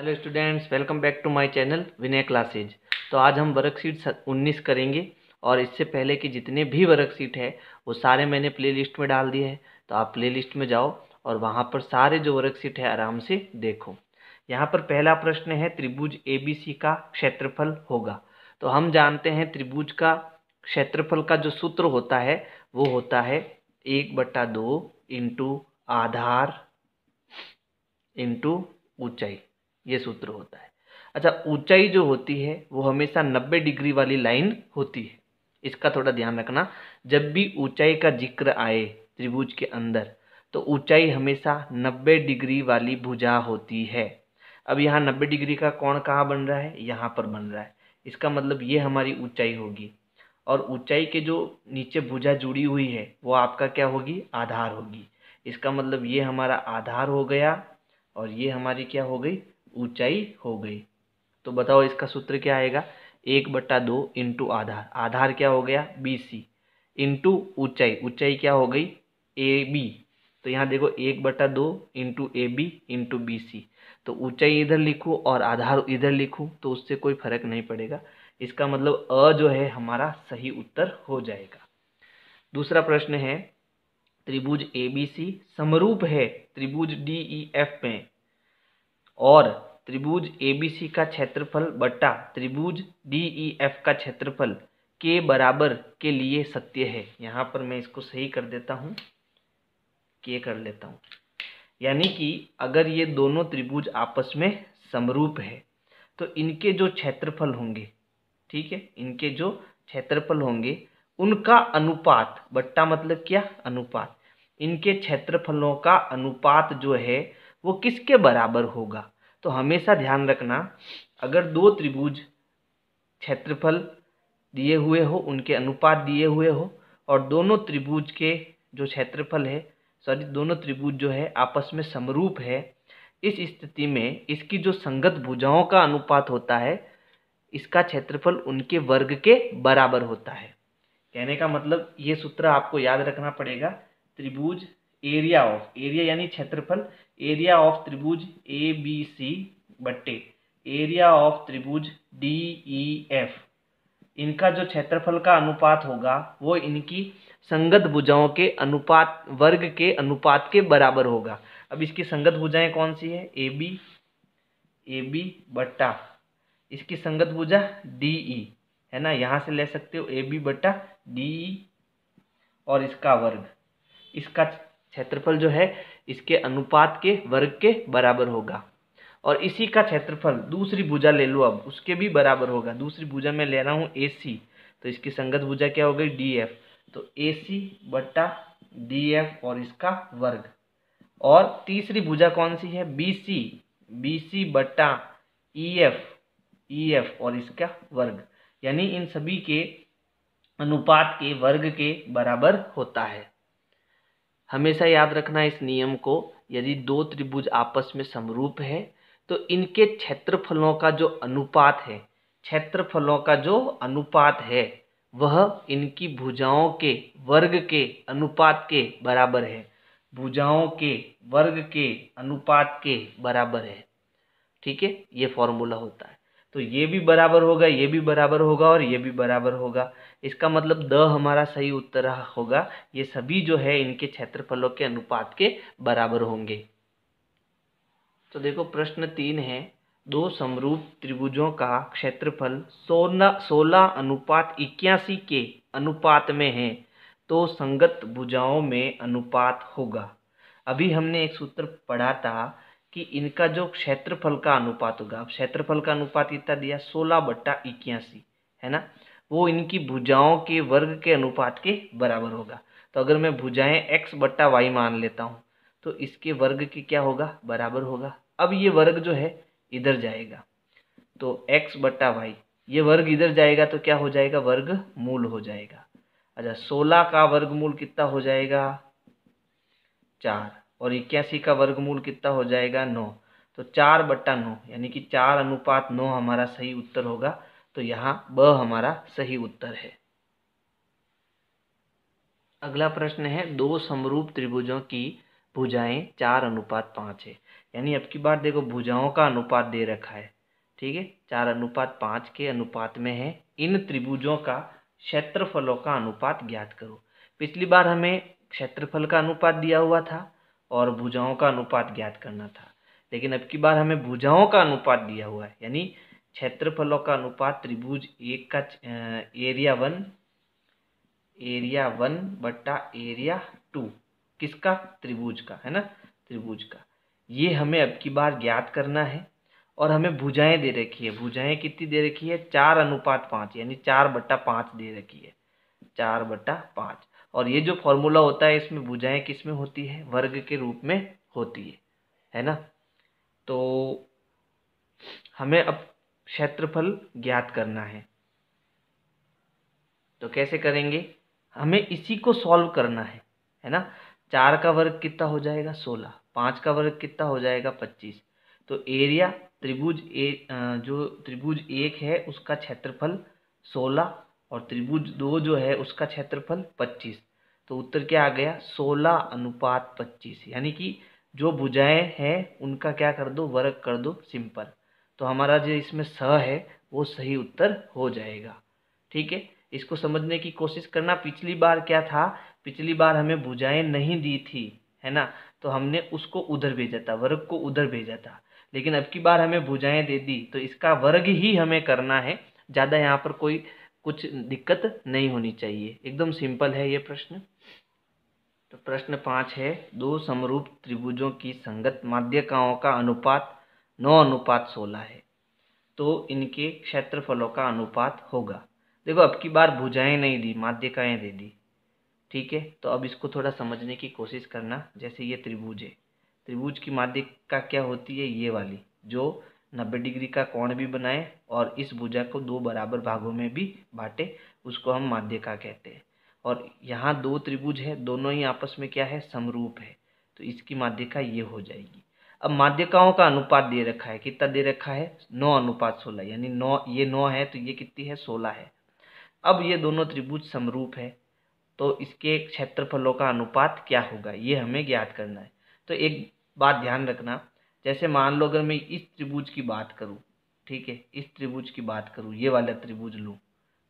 Hello students, welcome back to my channel Vinay classes. तो आज हम वर्कशीट 19 करेंगे और इससे पहले कि जितने भी वर्कशीट है वो सारे मैंने प्लेलिस्ट में डाल दिए हैं। तो आप प्लेलिस्ट में जाओ और वहाँ पर सारे जो वर्कशीट है आराम से देखो। यहाँ पर पहला प्रश्न है, त्रिभुज ABC का क्षेत्रफल होगा। तो हम जानते हैं त्रिभुज का क्षेत्रफल का जो सूत्र होता है वो होता है 1/2 इंटू आधार इंटू ऊंचाई, ये सूत्र होता है। अच्छा, ऊंचाई जो होती है वो हमेशा 90 डिग्री वाली लाइन होती है, इसका थोड़ा ध्यान रखना। जब भी ऊंचाई का जिक्र आए त्रिभुज के अंदर तो ऊंचाई हमेशा 90 डिग्री वाली भुजा होती है। अब यहाँ 90 डिग्री का कोण कहाँ बन रहा है? यहाँ पर बन रहा है। इसका मतलब ये हमारी ऊंचाई होगी और ऊंचाई के जो नीचे भुजा जुड़ी हुई है वो आपका क्या होगी? आधार होगी। इसका मतलब ये हमारा आधार हो गया और ये हमारी क्या हो गई? ऊंचाई हो गई। तो बताओ इसका सूत्र क्या आएगा? 1/2 इंटू आधार, आधार क्या हो गया? BC, इंटू ऊंचाई, ऊंचाई क्या हो गई? AB। तो यहाँ देखो 1/2 इंटू AB इंटू BC। तो ऊंचाई इधर लिखूँ और आधार इधर लिखूँ तो उससे कोई फर्क नहीं पड़ेगा। इसका मतलब अ जो है हमारा सही उत्तर हो जाएगा। दूसरा प्रश्न है, त्रिभुज ABC समरूप है त्रिभुज DEF में और त्रिभुज ABC का क्षेत्रफल बटा त्रिभुज DEF का क्षेत्रफल के बराबर के लिए सत्य है। यहाँ पर मैं इसको सही कर देता हूँ, के कर लेता हूँ। यानी कि अगर ये दोनों त्रिभुज आपस में समरूप है तो इनके जो क्षेत्रफल होंगे, ठीक है, इनके जो क्षेत्रफल होंगे उनका अनुपात, बट्टा मतलब क्या? अनुपात। इनके क्षेत्रफलों का अनुपात जो है वो किसके बराबर होगा? तो हमेशा ध्यान रखना, अगर दो त्रिभुज क्षेत्रफल दिए हुए हो, उनके अनुपात दिए हुए हो और दोनों त्रिभुज के जो क्षेत्रफल है, दोनों त्रिभुज जो है आपस में समरूप है, इस स्थिति में इसकी जो संगत भुजाओं का अनुपात होता है इसका क्षेत्रफल उनके वर्ग के बराबर होता है। कहने का मतलब ये सूत्र आपको याद रखना पड़ेगा। त्रिभुज एरिया ऑफ, एरिया यानी क्षेत्रफल, एरिया ऑफ त्रिभुज ABC बट्टे एरिया ऑफ त्रिभुज DEF, इनका जो क्षेत्रफल का अनुपात होगा वो इनकी संगत भुजाओं के अनुपात, वर्ग के अनुपात के बराबर होगा। अब इसकी संगत भुजाएं कौन सी है? AB बट्टा इसकी संगत भुजा DE है ना, यहाँ से ले सकते हो AB बट्टा DE और इसका वर्ग, इसका क्षेत्रफल जो है इसके अनुपात के वर्ग के बराबर होगा। और इसी का क्षेत्रफल दूसरी भुजा ले लो, अब उसके भी बराबर होगा। दूसरी भुजा में ले रहा हूँ AC, तो इसकी संगत भुजा क्या हो गई? DF। तो AC बट्टा DF और इसका वर्ग। और तीसरी भुजा कौन सी है? BC बट्टा EF और इसका वर्ग। यानी इन सभी के अनुपात के वर्ग के बराबर होता है। हमेशा याद रखना इस नियम को, यदि दो त्रिभुज आपस में समरूप है तो इनके क्षेत्रफलों का जो अनुपात है, क्षेत्रफलों का जो अनुपात है वह इनकी भुजाओं के वर्ग के अनुपात के बराबर है। भुजाओं के वर्ग के अनुपात के बराबर है, ठीक है, ये फॉर्मूला होता है। तो ये भी बराबर होगा, ये भी बराबर होगा और ये भी बराबर होगा। इसका मतलब द हमारा सही उत्तर होगा। ये सभी जो है इनके क्षेत्रफलों के अनुपात के बराबर होंगे। तो देखो प्रश्न 3 है, दो समरूप त्रिभुजों का क्षेत्रफल 16:81 के अनुपात में है तो संगत भुजाओं में अनुपात होगा। अभी हमने एक सूत्र पढ़ा था कि इनका जो क्षेत्रफल का अनुपात होगा, अब क्षेत्रफल का अनुपात कितना दिया? 16/81 है ना, वो इनकी भुजाओं के वर्ग के अनुपात के बराबर होगा। तो अगर मैं भुजाएं x/y मान लेता हूँ तो इसके वर्ग की क्या होगा? बराबर होगा। अब ये वर्ग जो है इधर जाएगा तो x/y, ये वर्ग इधर जाएगा तो क्या हो जाएगा? वर्ग मूल हो जाएगा। अच्छा, 16 का वर्गमूल कितना हो जाएगा? 4 और 81 का वर्गमूल कितना हो जाएगा? 9। तो 4/9 यानी कि 4:9 हमारा सही उत्तर होगा। तो यहाँ ब हमारा सही उत्तर है। अगला प्रश्न है, दो समरूप त्रिभुजों की भुजाएं 4:5 है। यानी अब की बार देखो भुजाओं का अनुपात दे रखा है, ठीक है, 4:5 के अनुपात में है। इन त्रिभुजों का क्षेत्रफलों का अनुपात ज्ञात करो। पिछली बार हमें क्षेत्रफल का अनुपात दिया हुआ था और भुजाओं का अनुपात ज्ञात करना था, लेकिन अब की बार हमें भुजाओं का अनुपात दिया हुआ है, यानी क्षेत्रफलों का अनुपात त्रिभुज एक का एरिया 1 बट्टा एरिया 2, किसका, त्रिभुज का, है ना, त्रिभुज का, ये हमें अब की बार ज्ञात करना है। और हमें भुजाएं दे रखी है, भुजाएं कितनी दे रखी है, 4:5, यानी 4/5 दे रखी है, 4/5। और ये जो फॉर्मूला होता है इसमें भुजाएं किस में होती है, वर्ग के रूप में होती है ना। तो हमें अब क्षेत्रफल ज्ञात करना है, तो कैसे करेंगे, हमें इसी को सॉल्व करना है ना। 4 का वर्ग कितना हो जाएगा 16, 5 का वर्ग कितना हो जाएगा 25। तो एरिया त्रिभुज जो त्रिभुज 1 है उसका क्षेत्रफल 16 और त्रिभुज 2 जो है उसका क्षेत्रफल 25। तो उत्तर क्या आ गया, 16:25। यानी कि जो भुजाएं हैं उनका क्या कर दो, वर्ग कर दो, सिंपल। तो हमारा जो इसमें स है वो सही उत्तर हो जाएगा, ठीक है। इसको समझने की कोशिश करना। पिछली बार क्या था, पिछली बार हमें भुजाएं नहीं दी थी, है ना, तो हमने उसको उधर भेजा था, वर्ग को उधर भेजा था। लेकिन अब की बार हमें भुजाएं दे दी तो इसका वर्ग ही हमें करना है। ज़्यादा यहाँ पर कोई कुछ दिक्कत नहीं होनी चाहिए, एकदम सिंपल है ये प्रश्न। तो प्रश्न 5 है, दो समरूप त्रिभुजों की संगत माध्यिकाओं का अनुपात 9:16 है, तो इनके क्षेत्रफलों का अनुपात होगा। देखो अब की बार भुजाएं नहीं दी, माध्यिकाएं दे दी, ठीक है। तो अब इसको थोड़ा समझने की कोशिश करना। जैसे ये त्रिभुज है, त्रिभुज की माध्यिका क्या होती है, ये वाली जो 90 डिग्री का कोण भी बनाए और इस भुजा को 2 बराबर भागों में भी बांटे, उसको हम माध्यिका कहते हैं। और यहाँ 2 त्रिभुज है, दोनों ही आपस में क्या है, समरूप है, तो इसकी माध्यिका ये हो जाएगी। अब माध्यिकाओं का अनुपात दे रखा है, कितना दे रखा है, 9:16, यानी 9, ये 9 है तो ये कितनी है, 16 है। अब ये दोनों त्रिभुज समरूप है तो इसके क्षेत्रफलों का अनुपात क्या होगा, ये हमें ज्ञात करना है। तो एक बात ध्यान रखना, जैसे मान लो अगर मैं इस त्रिभुज की बात करूँ, ठीक है, इस त्रिभुज की बात करूँ, ये वाला त्रिभुज लूँ,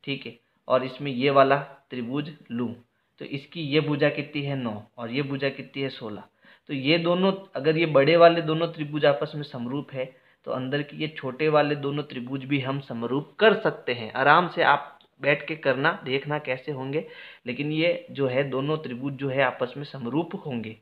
ठीक है, और इसमें ये वाला त्रिभुज लूँ, तो इसकी ये भुजा कितनी है 9 और ये भुजा कितनी है 16। तो ये दोनों, अगर ये बड़े वाले दोनों त्रिभुज आपस में समरूप है तो अंदर की ये छोटे वाले दोनों त्रिभुज भी हम समरूप कर सकते हैं। आराम से आप बैठ के करना, देखना कैसे होंगे, लेकिन ये जो है दोनों त्रिभुज जो है आपस में समरूप होंगे।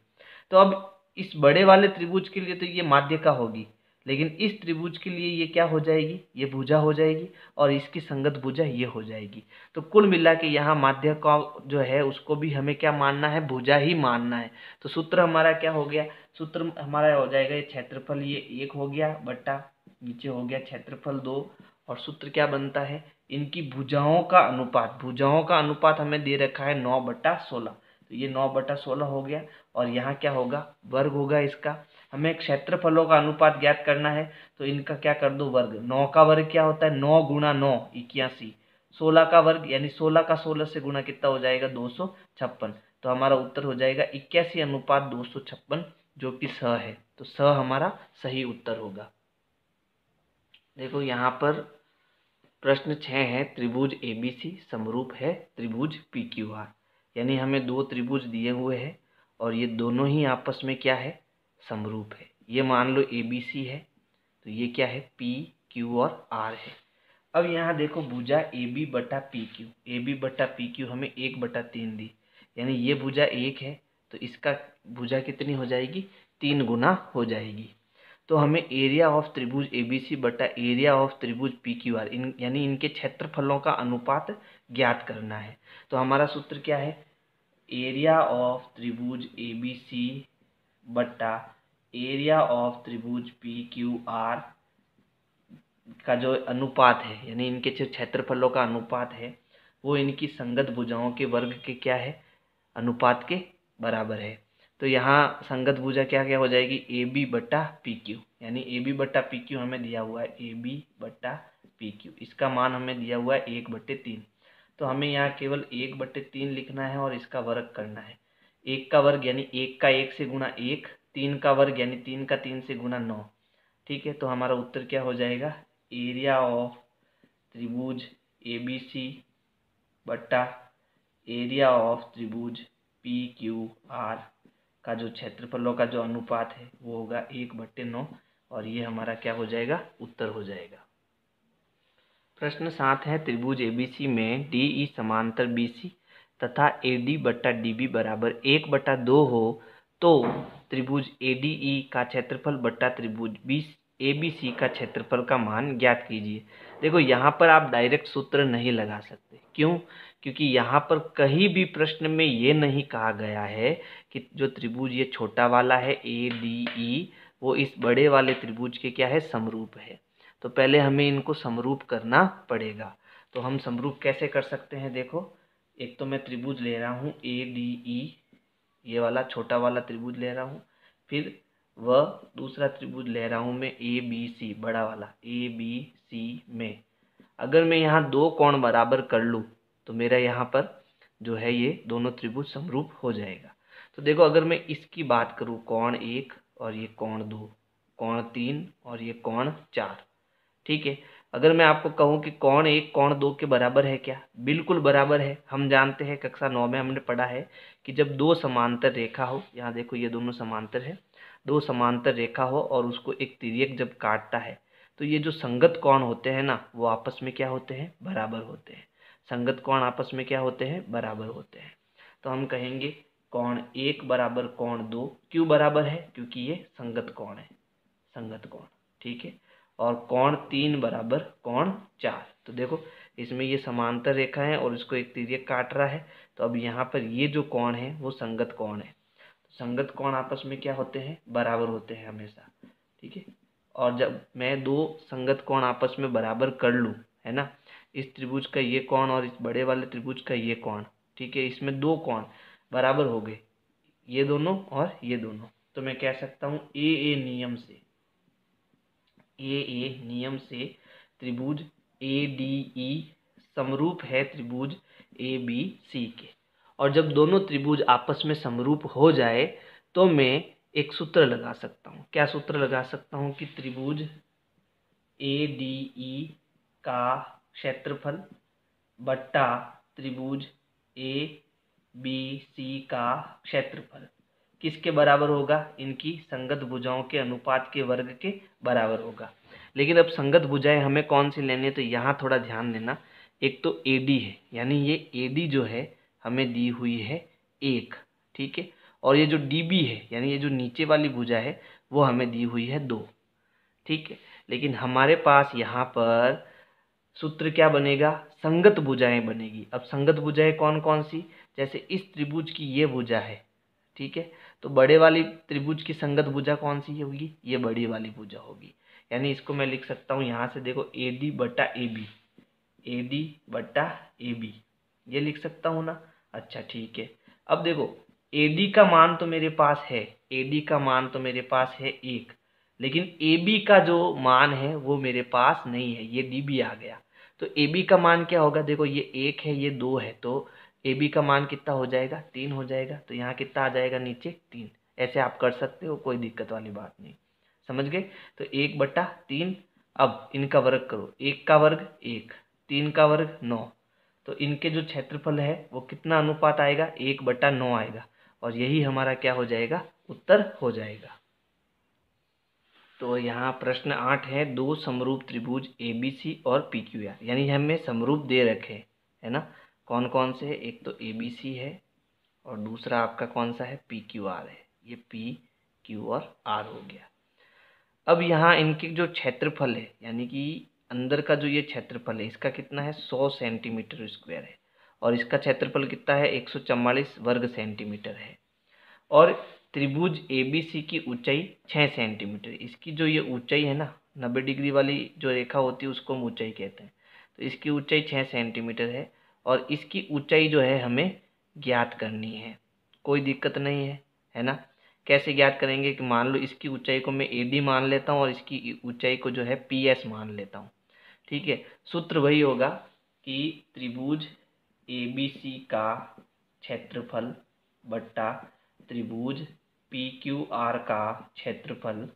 तो अब इस बड़े वाले त्रिभुज के लिए तो ये माध्यिका होगी, लेकिन इस त्रिभुज के लिए ये क्या हो जाएगी, ये भुजा हो जाएगी और इसकी संगत भुजा ये हो जाएगी। तो कुल मिला के यहाँ माध्यिका जो है उसको भी हमें क्या मानना है, भुजा ही मानना है। तो सूत्र हमारा क्या हो गया, सूत्र हमारा हो जाएगा, ये क्षेत्रफल ये 1 हो गया बट्टा नीचे हो गया क्षेत्रफल 2, और सूत्र क्या बनता है, इनकी भुजाओं का अनुपात, भुजाओं का अनुपात हमें दे रखा है 9/16, तो ये 9/16 हो गया। और यहाँ क्या होगा, वर्ग होगा इसका। हमें क्षेत्रफलों का अनुपात ज्ञात करना है तो इनका क्या कर दो, वर्ग। 9 का वर्ग क्या होता है, 9 × 9 81। 16 का वर्ग यानी 16 का 16 से गुणा कितना हो जाएगा, 256। तो हमारा उत्तर हो जाएगा 81:256, जो कि स है। तो स हमारा सही उत्तर होगा। देखो यहाँ पर प्रश्न 6 है, त्रिभुज ABC समरूप है त्रिभुज PQR, यानी हमें 2 त्रिभुज दिए हुए हैं और ये दोनों ही आपस में क्या है, समरूप है। ये मान लो ABC है तो ये क्या है, PQ और R है। अब यहाँ देखो भुजा AB/PQ हमें 1/3 दी, यानी ये भुजा 1 है तो इसका भुजा कितनी हो जाएगी, 3 गुना हो जाएगी। तो हमें एरिया ऑफ त्रिभुज ABC बटा एरिया ऑफ त्रिभुज PQR यानी इनके क्षेत्रफलों का अनुपात ज्ञात करना है। तो हमारा सूत्र क्या है, एरिया ऑफ त्रिभुज ABC बटा एरिया ऑफ त्रिभुज PQR का जो अनुपात है, यानी इनके जो क्षेत्रफलों का अनुपात है वो इनकी संगत भुजाओं के वर्ग के क्या है, अनुपात के बराबर है। तो यहाँ संगत भुजा क्या क्या हो जाएगी, AB/PQ, यानी AB/PQ हमें दिया हुआ है AB/PQ, इसका मान हमें दिया हुआ है 1/3। तो हमें यहाँ केवल 1/3 लिखना है और इसका वर्ग करना है। 1 का वर्ग यानी 1 का 1 से गुणा 1, 3 का वर्ग यानी 3 का 3 से गुणा 9। ठीक है, तो हमारा उत्तर क्या हो जाएगा, एरिया ऑफ त्रिभुज ABC बट्टा एरिया ऑफ त्रिभुज PQR का जो क्षेत्रफलों का जो अनुपात है वो होगा 1/9, और ये हमारा क्या हो जाएगा, उत्तर हो जाएगा। प्रश्न 7 है, त्रिभुज ABC में DE समांतर BC तथा AD बट्टा DB बराबर 1/2 हो तो त्रिभुज ADE का क्षेत्रफल बट्टा त्रिभुज ABC का क्षेत्रफल का मान ज्ञात कीजिए। देखो यहाँ पर आप डायरेक्ट सूत्र नहीं लगा सकते, क्यों? क्योंकि यहाँ पर कहीं भी प्रश्न में ये नहीं कहा गया है कि जो त्रिभुज ये छोटा वाला है ADE वो इस बड़े वाले त्रिभुज के क्या है, समरूप है। तो पहले हमें इनको समरूप करना पड़ेगा। तो हम समरूप कैसे कर सकते हैं, देखो एक तो मैं त्रिभुज ले रहा हूँ ADE, ये वाला छोटा वाला त्रिभुज ले रहा हूँ, फिर वह दूसरा त्रिभुज ले रहा हूँ मैं ABC, बड़ा वाला ABC में अगर मैं यहाँ दो कोण बराबर कर लूँ तो मेरा यहाँ पर जो है ये दोनों त्रिभुज समरूप हो जाएगा। तो देखो अगर मैं इसकी बात करूँ, कोण 1 और ये कोण 2, कोण 3 और ये कोण 4। ठीक है, अगर मैं आपको कहूँ कि कोण 1 कोण 2 के बराबर है क्या, बिल्कुल बराबर है। हम जानते हैं कक्षा 9 में हमने पढ़ा है कि जब दो समांतर रेखा हो, यहाँ देखो ये दोनों समांतर है, दो समांतर रेखा हो और उसको एक तिर्यक जब काटता है तो ये जो संगत कोण होते हैं ना वो आपस में क्या होते हैं, बराबर होते हैं। संगत कोण आपस में क्या होते हैं, बराबर होते हैं। तो हम कहेंगे कोण 1 बराबर कोण 2, क्यों बराबर है, क्योंकि ये संगत कोण है, संगत कोण। ठीक है, और कोण 3 बराबर कोण 4। तो देखो इसमें ये समांतर रेखा है और इसको एक तिर्यक काट रहा है, तो अब यहाँ पर ये जो कोण है वो संगत कोण है। तो संगत कोण आपस में क्या होते हैं, बराबर होते हैं हमेशा। ठीक है, और जब मैं दो संगत कोण आपस में बराबर कर लूँ, है ना, इस त्रिभुज का ये कोण और इस बड़े वाले त्रिभुज का ये कोण, ठीक है, इसमें दो कोण बराबर हो गए, ये दोनों और ये दोनों, तो मैं कह सकता हूँ AA नियम से त्रिभुज ADE समरूप है त्रिभुज ABC के। और जब दोनों त्रिभुज आपस में समरूप हो जाए तो मैं एक सूत्र लगा सकता हूँ। क्या सूत्र लगा सकता हूँ कि त्रिभुज ADE का क्षेत्रफल बट्टा त्रिभुज ABC का क्षेत्रफल किसके बराबर होगा, इनकी संगत भुजाओं के अनुपात के वर्ग के बराबर होगा। लेकिन अब संगत भुजाएं हमें कौन सी लेनी है, तो यहाँ थोड़ा ध्यान देना। एक तो AD है, यानी ये AD जो है हमें दी हुई है 1, ठीक है, और ये जो DB है यानी ये जो नीचे वाली भुजा है वो हमें दी हुई है 2। ठीक है, लेकिन हमारे पास यहाँ पर सूत्र क्या बनेगा, संगत भुजाएं बनेगी। अब संगत भुजाएं कौन कौन सी, जैसे इस त्रिभुज की ये भुजा है, ठीक है, तो बड़े वाली त्रिभुज की संगत भुजा कौन सी होगी, ये बड़ी वाली भुजा होगी। यानी इसको मैं लिख सकता हूँ यहाँ से, देखो AD बटा AB, ये लिख सकता हूँ ना। अच्छा ठीक है, अब देखो AD का मान तो मेरे पास है, AD का मान तो मेरे पास है 1, लेकिन AB का जो मान है वो मेरे पास नहीं है, ये DB आ गया। तो AB का मान क्या होगा, देखो ये 1 है ये 2 है, तो AB का मान कितना हो जाएगा, 3 हो जाएगा। तो यहाँ कितना आ जाएगा, नीचे 3। ऐसे आप कर सकते हो, कोई दिक्कत वाली बात नहीं, समझ गए। तो 1/3, अब इनका वर्ग करो, 1 का वर्ग 1, 3 का वर्ग 9, तो इनके जो क्षेत्रफल है वो कितना अनुपात आएगा, 1/9 आएगा, और यही हमारा क्या हो जाएगा, उत्तर हो जाएगा। तो यहाँ प्रश्न 8 है, दो समरूप त्रिभुज ABC और PQR, यानी हमें समरूप दे रखे है ना, कौन कौन से है, एक तो ABC है और दूसरा आपका कौन सा है, PQR है। ये P, Q और R हो गया। अब यहाँ इनके जो क्षेत्रफल है यानी कि अंदर का जो ये क्षेत्रफल है इसका कितना है, 100 सेंटीमीटर स्क्वायर है, और इसका क्षेत्रफल कितना है, 144 वर्ग सेंटीमीटर है। और त्रिभुज ABC की ऊंचाई 6 सेंटीमीटर, इसकी जो ये ऊंचाई है ना, 90 डिग्री वाली जो रेखा होती है उसको हम ऊंचाई कहते हैं। तो इसकी ऊंचाई 6 सेंटीमीटर है और इसकी ऊंचाई जो है हमें ज्ञात करनी है। कोई दिक्कत नहीं है ना। कैसे ज्ञात करेंगे कि मान लो इसकी ऊंचाई को मैं AD मान लेता हूँ और इसकी ऊंचाई को जो है PS मान लेता हूँ। ठीक है, सूत्र वही होगा कि त्रिभुज ABC का क्षेत्रफल बट्टा त्रिभुज पी क्यू आर का क्षेत्रफल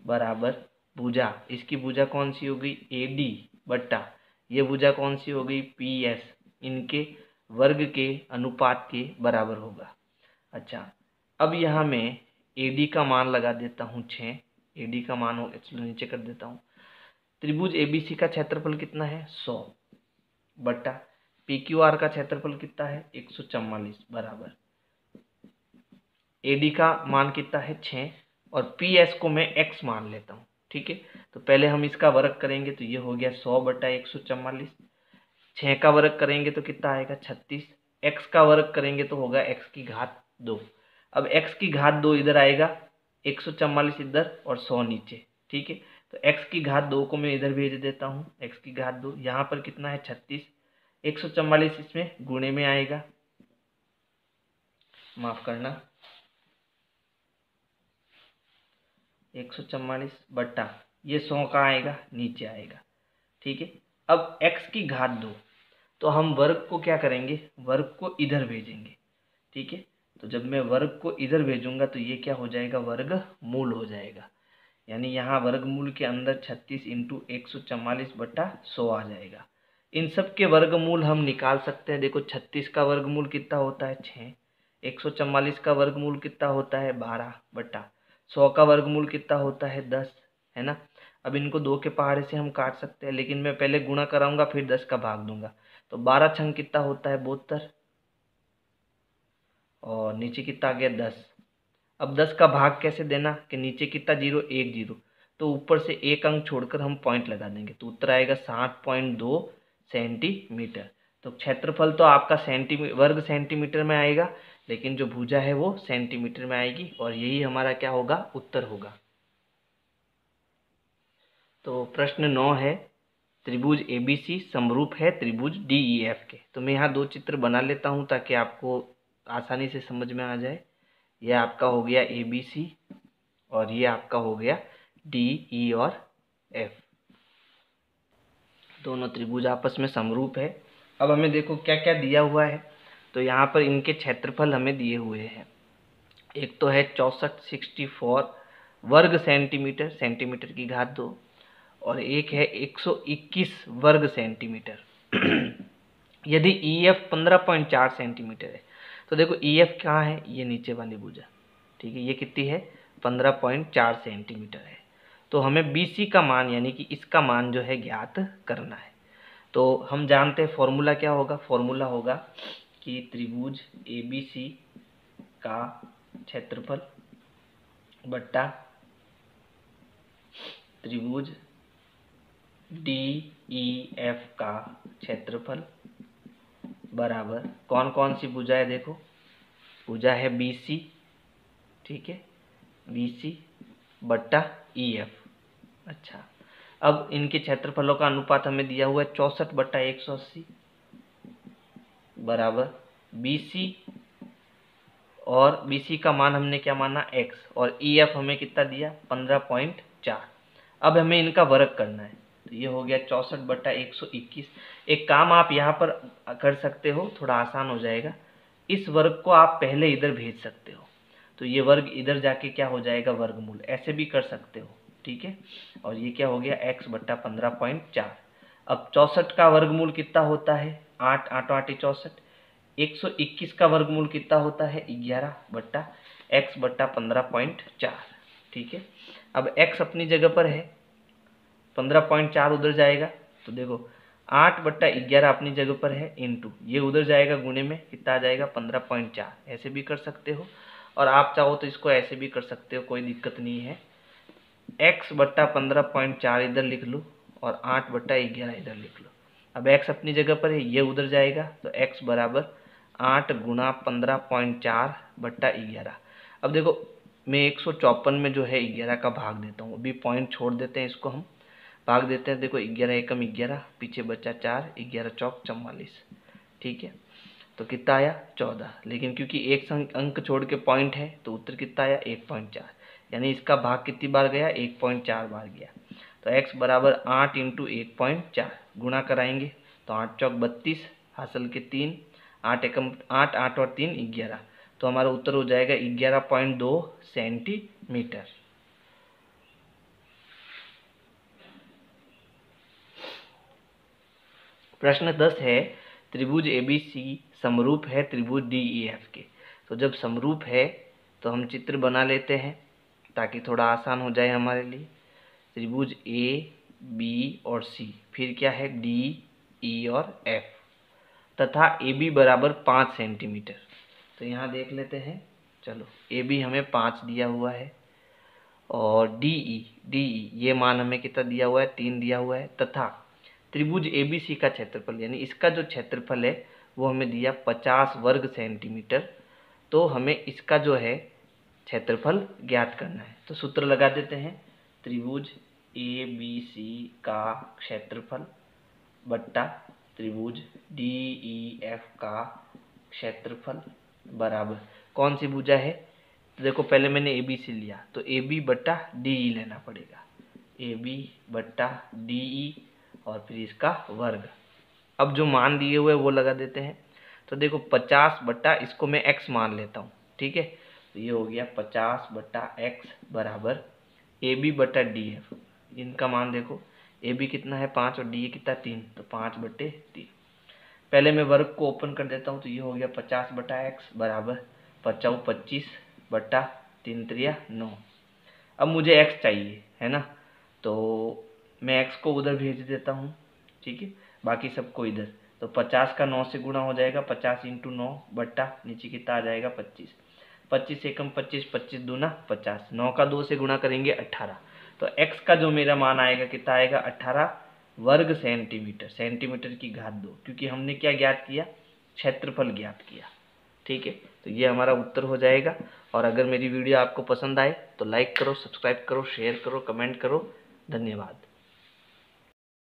बराबर भुजा, इसकी भुजा कौन सी हो गई ए डी बट्टा ये भुजा कौन सी हो गई पी एस, इनके वर्ग के अनुपात के बराबर होगा। अच्छा, अब यहाँ मैं ए डी का मान लगा देता हूँ 6, ए डी का मान हो नीचे कर देता हूँ। त्रिभुज ए बी सी का क्षेत्रफल कितना है 100 बट्टा पी क्यू आर का क्षेत्रफल कितना है 144 बराबर ए डी का मान कितना है 6 और पी एस को मैं x मान लेता हूँ। ठीक है, तो पहले हम इसका वर्ग करेंगे तो ये हो गया 100 बट्टा 144, 6 का वर्ग करेंगे तो कितना आएगा 36, x का वर्ग करेंगे तो होगा x की घात 2। अब x की घात 2 इधर आएगा, 144 इधर और 100 नीचे। ठीक है, तो x की घात 2 को मैं इधर भेज देता हूँ, x की घात 2 यहाँ पर कितना है 36, 144 इसमें गुणे में आएगा, माफ करना 144 बट्टा ये 100 का आएगा नीचे आएगा। ठीक है, अब x की घात 2 तो हम वर्ग को क्या करेंगे, वर्ग को इधर भेजेंगे। ठीक है, तो जब मैं वर्ग को इधर भेजूंगा तो ये क्या हो जाएगा वर्ग मूल हो जाएगा, यानी यहाँ वर्गमूल के अंदर 36 इंटू 144 बट्टा 100 आ जाएगा। इन सब के वर्गमूल हम निकाल सकते हैं। देखो 36 का वर्गमूल कितना होता है 6, 144 का वर्गमूल कितना होता है 12 बट्टा 100 का वर्गमूल कितना होता है 10, है ना। अब इनको 2 के पहाड़े से हम काट सकते हैं, लेकिन मैं पहले गुणा कराऊंगा फिर 10 का भाग दूंगा, तो 12 छंग कितना होता है 72 और नीचे कितना आ गया 10। अब 10 का भाग कैसे देना कि नीचे कितना 0 1 0, तो ऊपर से एक अंक छोड़कर हम पॉइंट लगा देंगे, तो उत्तर आएगा 60.2 सेंटीमीटर। तो क्षेत्रफल तो आपका वर्ग सेंटीमीटर में आएगा, लेकिन जो भुजा है वो सेंटीमीटर में आएगी, और यही हमारा क्या होगा उत्तर होगा। तो प्रश्न 9 है, त्रिभुज ABC समरूप है त्रिभुज DEF के। तो मैं यहाँ 2 चित्र बना लेता हूँ ताकि आपको आसानी से समझ में आ जाए। यह आपका हो गया ABC और ये आपका हो गया DE और F, दोनों त्रिभुज आपस में समरूप है। अब हमें देखो क्या क्या दिया हुआ है, तो यहाँ पर इनके क्षेत्रफल हमें दिए हुए हैं। एक तो है 64 वर्ग सेंटीमीटर, सेंटीमीटर की घात 2, और एक है 121 वर्ग सेंटीमीटर। यदि EF 15.4 सेंटीमीटर है तो देखो EF कहाँ है, ये नीचे वाली भुजा। ठीक है, ये कितनी है 15.4 सेंटीमीटर है। तो हमें BC का मान यानी कि इसका मान जो है ज्ञात करना है। तो हम जानते हैं फॉर्मूला क्या होगा, फॉर्मूला होगा कि त्रिभुज ABC का क्षेत्रफल बट्टा त्रिभुज DEF का क्षेत्रफल बराबर कौन कौन सी भुजा है, देखो भुजा है BC, ठीक है BC बट्टा EF। अच्छा, अब इनके क्षेत्रफलों का अनुपात हमें दिया हुआ है 64 बट्टा 180 बराबर BC, और BC का मान हमने क्या माना x, और EF हमें कितना दिया 15.4। अब हमें इनका वर्ग करना है, तो ये हो गया 64 बट्टा 121। एक काम आप यहाँ पर कर सकते हो, थोड़ा आसान हो जाएगा, इस वर्ग को आप पहले इधर भेज सकते हो, तो ये वर्ग इधर जाके क्या हो जाएगा वर्गमूल, ऐसे भी कर सकते हो। ठीक है, और ये क्या हो गया x बट्टा 15.4। अब 64 का वर्गमूल कितना होता है 8, 8 8 64, 121 का वर्गमूल कितना होता है 11 बट्टा x बट्टा 15.4। ठीक है, अब x अपनी जगह पर है, 15.4 उधर जाएगा, तो देखो 8 बट्टा 11 अपनी जगह पर है, इंटू ये उधर जाएगा गुणे में कितना आ जाएगा 15.4। ऐसे भी कर सकते हो, और आप चाहो तो इसको ऐसे भी कर सकते हो, कोई दिक्कत नहीं है। x बट्टा 15.4 इधर लिख लो और 8 बट्टा 11 इधर लिख लो। अब x अपनी जगह पर है, ये उधर जाएगा, तो x बराबर 8 गुणा 15.4 बट्टा 11। अब देखो मैं 154 में जो है 11 का भाग देता हूँ, अभी पॉइंट छोड़ देते हैं, इसको हम भाग देते हैं। देखो 11 एकम 11, पीछे बचा 4, 11 चौक 44। ठीक है, तो कितना आया 14, लेकिन क्योंकि एक अंक छोड़ के पॉइंट है तो उत्तर कितना आया 1.4, यानी इसका भाग कितनी बार गया 1.4 बार गया। तो x बराबर 8 इंटू 1.4 गुणा कराएंगे तो 8 चौक 32, हासिल के 3, 8 एकम 8, 8 और 3 11, तो हमारा उत्तर हो जाएगा 11.2 सेंटीमीटर। प्रश्न 10 है, त्रिभुज ABC समरूप है त्रिभुज DEF के। तो जब समरूप है तो हम चित्र बना लेते हैं ताकि थोड़ा आसान हो जाए हमारे लिए। त्रिभुज A, B और C, फिर क्या है D, E और F, तथा AB बराबर 5 सेंटीमीटर। तो यहाँ देख लेते हैं, चलो AB हमें 5 दिया हुआ है और DE ये मान हमें कितना दिया हुआ है, 3 दिया हुआ है, तथा त्रिभुज ABC का क्षेत्रफल यानी इसका जो क्षेत्रफल है वो हमें दिया 50 वर्ग सेंटीमीटर। तो हमें इसका जो है क्षेत्रफल ज्ञात करना है। तो सूत्र लगा देते हैं, त्रिभुज ABC का क्षेत्रफल बट्टा त्रिभुज DEF का क्षेत्रफल बराबर कौन सी भुजा है। तो देखो पहले मैंने ABC लिया तो AB बट्टा DE लेना पड़ेगा, AB बट्टा DE और फिर इसका वर्ग। अब जो मान दिए हुए वो लगा देते हैं। तो देखो 50 बट्टा इसको मैं x मान लेता हूँ, ठीक है। तो ये हो गया 50 बट्टा x बराबर AB बट्टा DF। इनका मान देखो, AB कितना है 5 और DE कितना 3, तो 5 बट्टे 3। पहले मैं वर्ग को ओपन कर देता हूँ तो ये हो गया 50 बट्टा x बराबर 25 बट्टा 3 त्रिया 9। अब मुझे x चाहिए है ना, तो मैं x को उधर भेज देता हूँ, ठीक है, बाकी सबको इधर। तो 50 का 9 से गुणा हो जाएगा, 50 इंटू 9 बट्टा नीचे कितना आ जाएगा 25, 25 एकम 25, 25 दूना 50, 9 का 2 से गुणा करेंगे 18। तो x का जो मेरा मान आएगा कितना आएगा 18 वर्ग सेंटीमीटर, सेंटीमीटर की घात 2, क्योंकि हमने क्या ज्ञात किया, क्षेत्रफल ज्ञात किया, ठीक है। तो ये हमारा उत्तर हो जाएगा। और अगर मेरी वीडियो आपको पसंद आए तो लाइक करो, सब्सक्राइब करो, शेयर करो, कमेंट करो। धन्यवाद।